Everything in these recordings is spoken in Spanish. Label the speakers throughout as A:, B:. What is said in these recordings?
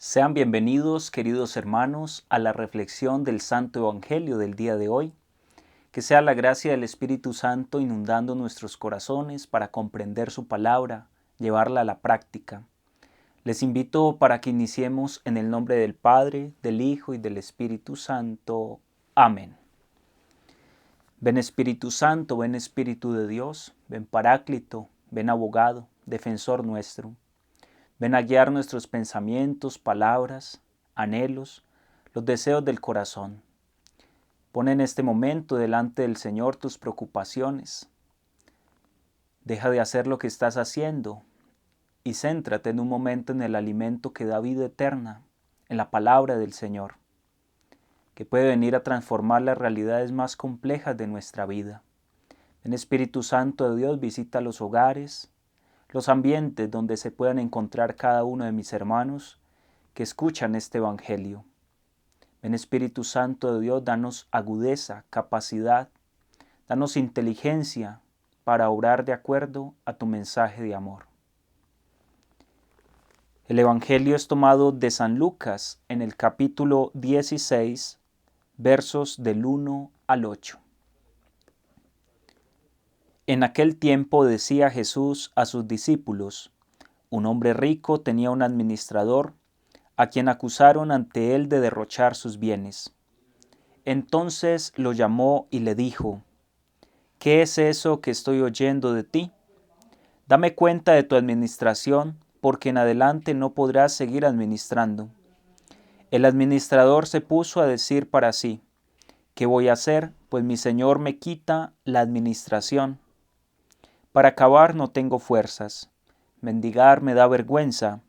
A: Sean bienvenidos, queridos hermanos, a la reflexión del Santo Evangelio del día de hoy. Que sea la gracia del Espíritu Santo inundando nuestros corazones para comprender su palabra, llevarla a la práctica. Les invito para que iniciemos en el nombre del Padre, del Hijo y del Espíritu Santo. Amén. Ven Espíritu Santo, ven Espíritu de Dios, ven Paráclito, ven Abogado, defensor nuestro. Ven a guiar nuestros pensamientos, palabras, anhelos, los deseos del corazón. Pon en este momento delante del Señor tus preocupaciones. Deja de hacer lo que estás haciendo y céntrate en un momento en el alimento que da vida eterna, en la palabra del Señor, que puede venir a transformar las realidades más complejas de nuestra vida. Ven Espíritu Santo de Dios, visita los hogares, los ambientes donde se puedan encontrar cada uno de mis hermanos que escuchan este Evangelio. Ven Espíritu Santo de Dios, danos agudeza, capacidad, danos inteligencia para obrar de acuerdo a tu mensaje de amor. El Evangelio es tomado de San Lucas en el capítulo 16, versos del 1 al 8. En aquel tiempo decía Jesús a sus discípulos: un hombre rico tenía un administrador a quien acusaron ante él de derrochar sus bienes. Entonces lo llamó y le dijo: ¿qué es eso que estoy oyendo de ti? Dame cuenta de tu administración, porque en adelante no podrás seguir administrando. El administrador se puso a decir para sí: ¿qué voy a hacer? Pues mi señor me quita la administración. Para acabar no tengo fuerzas. Mendigar me da vergüenza.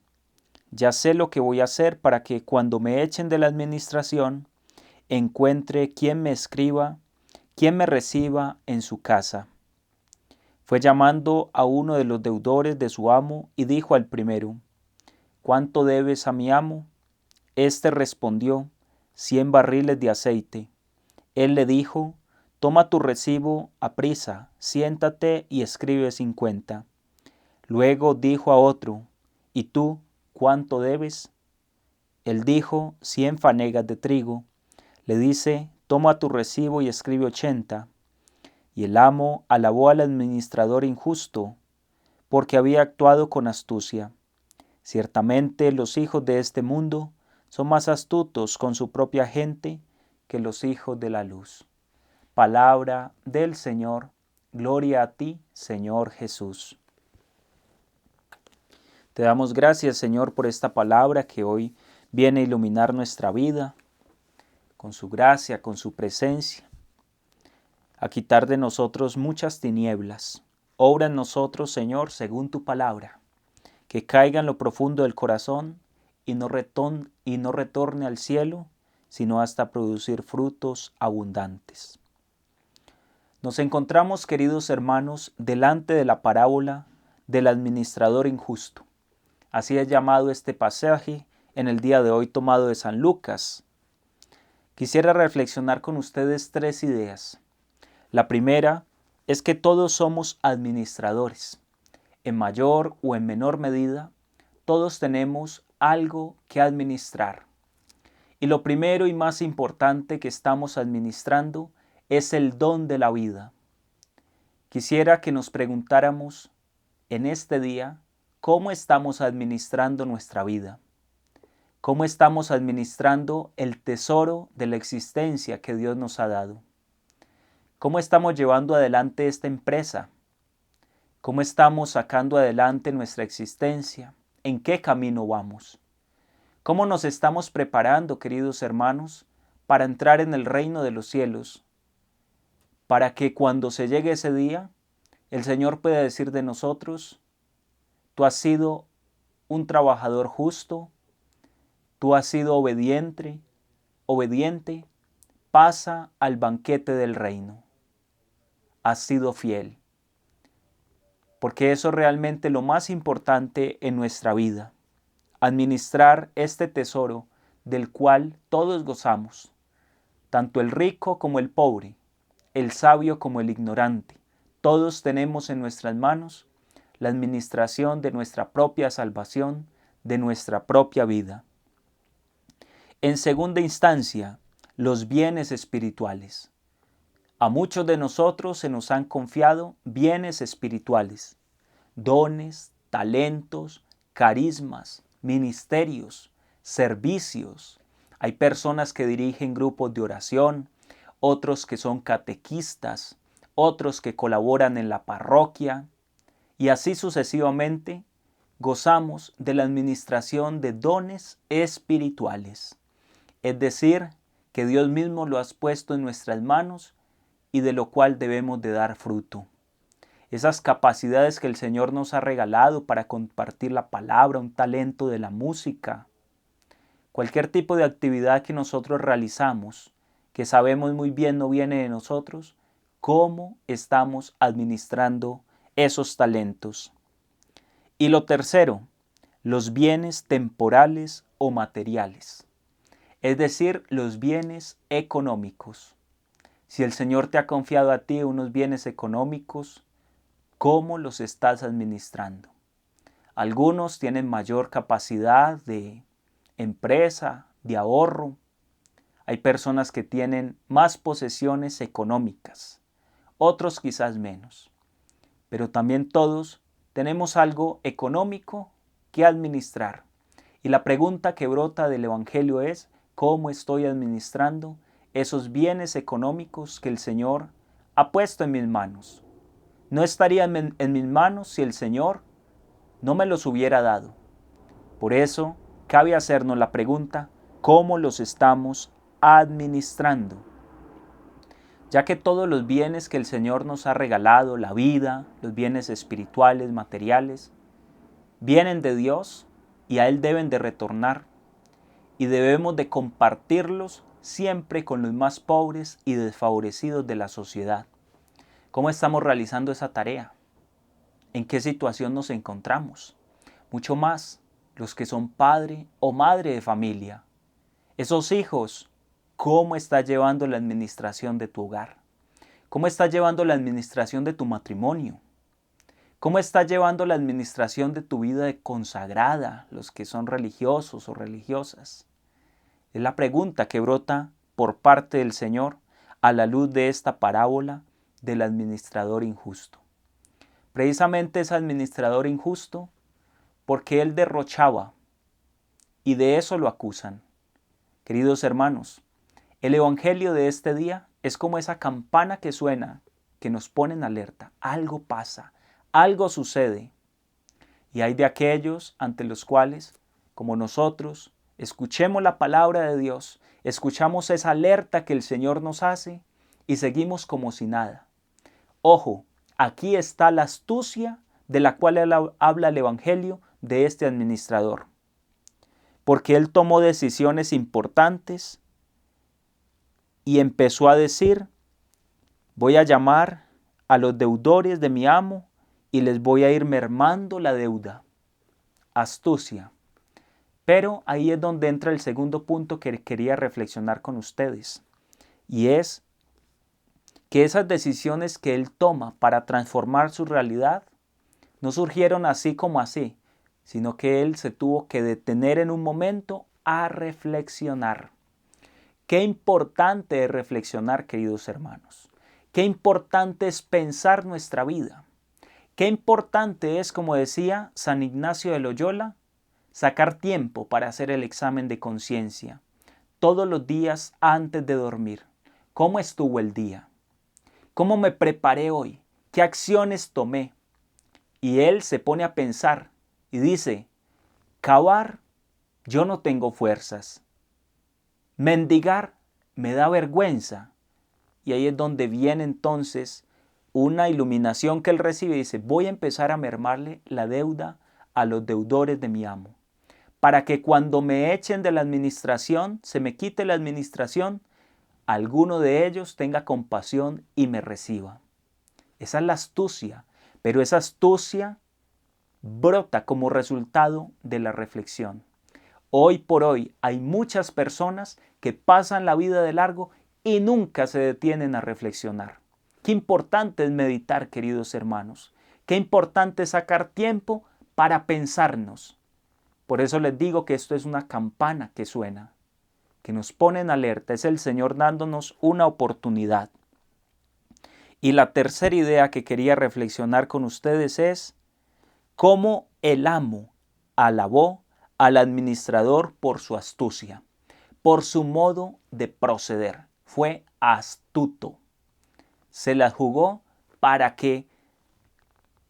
A: Ya sé lo que voy a hacer para que cuando me echen de la administración, encuentre quien me escriba, quien me reciba en su casa. Fue llamando a uno de los deudores de su amo y dijo al primero: ¿cuánto debes a mi amo? Este respondió: 100 barriles de aceite. Él le dijo: toma tu recibo aprisa, siéntate y escribe 50. Luego dijo a otro: ¿y tú cuánto debes? Él dijo: 100 fanegas de trigo. Le dice: toma tu recibo y escribe 80. Y el amo alabó al administrador injusto, porque había actuado con astucia. Ciertamente los hijos de este mundo son más astutos con su propia gente que los hijos de la luz. Palabra del Señor. Gloria a ti, Señor Jesús. Te damos gracias, Señor, por esta palabra que hoy viene a iluminar nuestra vida, con su gracia, con su presencia, a quitar de nosotros muchas tinieblas. Obra en nosotros, Señor, según tu palabra, que caiga en lo profundo del corazón y no retorne al cielo, sino hasta producir frutos abundantes. Nos encontramos, queridos hermanos, delante de la parábola del administrador injusto. Así es llamado este pasaje en el día de hoy tomado de San Lucas. Quisiera reflexionar con ustedes 3 ideas. La primera es que todos somos administradores. En mayor o en menor medida, todos tenemos algo que administrar. Y lo primero y más importante que estamos administrando es el don de la vida. Quisiera que nos preguntáramos en este día, ¿cómo estamos administrando nuestra vida? ¿Cómo estamos administrando el tesoro de la existencia que Dios nos ha dado? ¿Cómo estamos llevando adelante esta empresa? ¿Cómo estamos sacando adelante nuestra existencia? ¿En qué camino vamos? ¿Cómo nos estamos preparando, queridos hermanos, para entrar en el reino de los cielos? Para que cuando se llegue ese día, el Señor pueda decir de nosotros: tú has sido un trabajador justo, tú has sido obediente, pasa al banquete del reino. Has sido fiel. Porque eso es realmente lo más importante en nuestra vida. Administrar este tesoro del cual todos gozamos, tanto el rico como el pobre, el sabio como el ignorante. Todos tenemos en nuestras manos la administración de nuestra propia salvación, de nuestra propia vida. En segunda instancia, los bienes espirituales. A muchos de nosotros se nos han confiado bienes espirituales, dones, talentos, carismas, ministerios, servicios. Hay personas que dirigen grupos de oración, otros que son catequistas, otros que colaboran en la parroquia, y así sucesivamente gozamos de la administración de dones espirituales. Es decir, que Dios mismo lo ha puesto en nuestras manos y de lo cual debemos de dar fruto. Esas capacidades que el Señor nos ha regalado para compartir la palabra, un talento de la música, cualquier tipo de actividad que nosotros realizamos, que sabemos muy bien no viene de nosotros, ¿cómo estamos administrando esos talentos? Y lo tercero, los bienes temporales o materiales, es decir, los bienes económicos. Si el Señor te ha confiado a ti unos bienes económicos, ¿cómo los estás administrando? Algunos tienen mayor capacidad de empresa, de ahorro. Hay personas que tienen más posesiones económicas, otros quizás menos. Pero también todos tenemos algo económico que administrar. Y la pregunta que brota del Evangelio es, ¿cómo estoy administrando esos bienes económicos que el Señor ha puesto en mis manos? No estarían en mis manos si el Señor no me los hubiera dado. Por eso, cabe hacernos la pregunta, ¿cómo los estamos administrando? Ya que todos los bienes que el Señor nos ha regalado, la vida, los bienes espirituales, materiales, vienen de Dios y a Él deben de retornar. Y debemos de compartirlos siempre con los más pobres y desfavorecidos de la sociedad. ¿Cómo estamos realizando esa tarea? ¿En qué situación nos encontramos? Mucho más los que son padre o madre de familia. Esos hijos, ¿cómo estás llevando la administración de tu hogar? ¿Cómo estás llevando la administración de tu matrimonio? ¿Cómo estás llevando la administración de tu vida consagrada, los que son religiosos o religiosas? Es la pregunta que brota por parte del Señor a la luz de esta parábola del administrador injusto. Precisamente es administrador injusto porque él derrochaba y de eso lo acusan. Queridos hermanos, el Evangelio de este día es como esa campana que suena, que nos pone en alerta. Algo pasa, algo sucede. Y hay de aquellos ante los cuales, como nosotros, escuchemos la palabra de Dios, escuchamos esa alerta que el Señor nos hace y seguimos como si nada. Ojo, aquí está la astucia de la cual habla el Evangelio de este administrador. Porque él tomó decisiones importantes y empezó a decir, voy a llamar a los deudores de mi amo y les voy a ir mermando la deuda. Astucia. Pero ahí es donde entra el segundo punto que quería reflexionar con ustedes. Y es que esas decisiones que él toma para transformar su realidad no surgieron así como así, sino que él se tuvo que detener en un momento a reflexionar. Qué importante es reflexionar, queridos hermanos. Qué importante es pensar nuestra vida. Qué importante es, como decía San Ignacio de Loyola, sacar tiempo para hacer el examen de conciencia todos los días antes de dormir. ¿Cómo estuvo el día? ¿Cómo me preparé hoy? ¿Qué acciones tomé? Y él se pone a pensar y dice, cavar, yo no tengo fuerzas. Mendigar me da vergüenza. Y ahí es donde viene entonces una iluminación que él recibe y dice, voy a empezar a mermarle la deuda a los deudores de mi amo, para que cuando me echen de la administración, se me quite la administración, alguno de ellos tenga compasión y me reciba. Esa es la astucia, pero esa astucia brota como resultado de la reflexión. Hoy por hoy hay muchas personas que pasan la vida de largo y nunca se detienen a reflexionar. Qué importante es meditar, queridos hermanos. Qué importante es sacar tiempo para pensarnos. Por eso les digo que esto es una campana que suena. que nos pone en alerta, es el Señor dándonos una oportunidad. Y la tercera idea que quería reflexionar con ustedes es cómo el amo alabó al administrador por su astucia, por su modo de proceder. Fue astuto. Se la jugó para que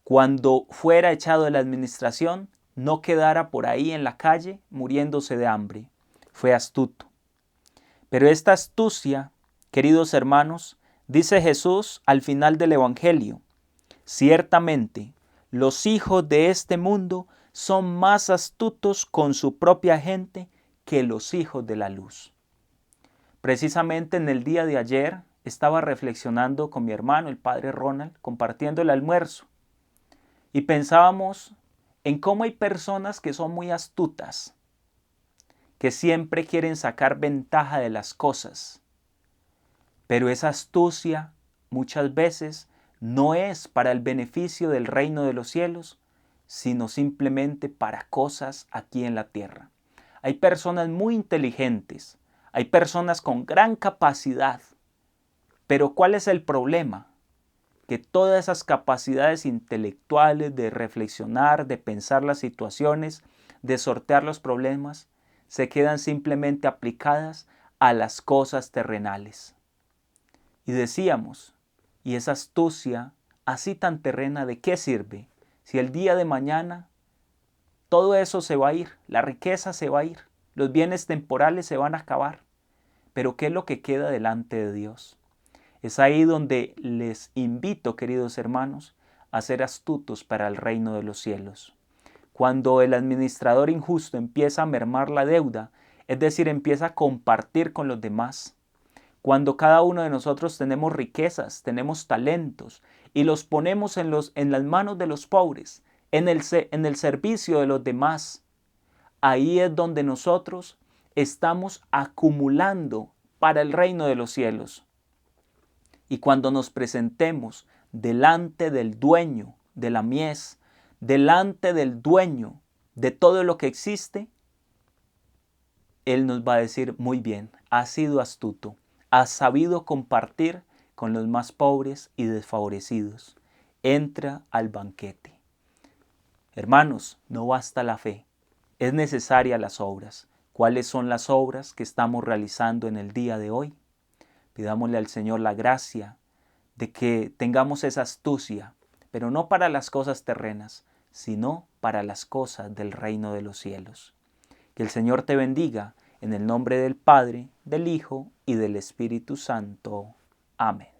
A: cuando fuera echado de la administración no quedara por ahí en la calle muriéndose de hambre. Fue astuto. Pero esta astucia, queridos hermanos, dice Jesús al final del Evangelio, ciertamente los hijos de este mundo son más astutos con su propia gente que los hijos de la luz. Precisamente en el día de ayer estaba reflexionando con mi hermano, el padre Ronald, compartiendo el almuerzo. Y pensábamos en cómo hay personas que son muy astutas, que siempre quieren sacar ventaja de las cosas. Pero esa astucia muchas veces no es para el beneficio del reino de los cielos, sino simplemente para cosas aquí en la tierra. Hay personas muy inteligentes, hay personas con gran capacidad, pero ¿cuál es el problema? Que todas esas capacidades intelectuales de reflexionar, de pensar las situaciones, de sortear los problemas, se quedan simplemente aplicadas a las cosas terrenales. Y decíamos, ¿y esa astucia así tan terrena de qué sirve? Si el día de mañana todo eso se va a ir, la riqueza se va a ir, los bienes temporales se van a acabar. Pero ¿qué es lo que queda delante de Dios? Es ahí donde les invito, queridos hermanos, a ser astutos para el reino de los cielos. Cuando el administrador injusto empieza a mermar la deuda, es decir, empieza a compartir con los demás. Cuando cada uno de nosotros tenemos riquezas, tenemos talentos y los ponemos en las manos de los pobres, en el servicio de los demás, ahí es donde nosotros estamos acumulando para el reino de los cielos. Y cuando nos presentemos delante del dueño de la mies, delante del dueño de todo lo que existe, Él nos va a decir, muy bien, has sido astuto, has sabido compartir con los más pobres y desfavorecidos. Entra al banquete. Hermanos, no basta la fe, es necesaria las obras. ¿Cuáles son las obras que estamos realizando en el día de hoy? Pidámosle al Señor la gracia de que tengamos esa astucia, pero no para las cosas terrenas, sino para las cosas del reino de los cielos. Que el Señor te bendiga en el nombre del Padre, del Hijo y del Espíritu Santo. Amén.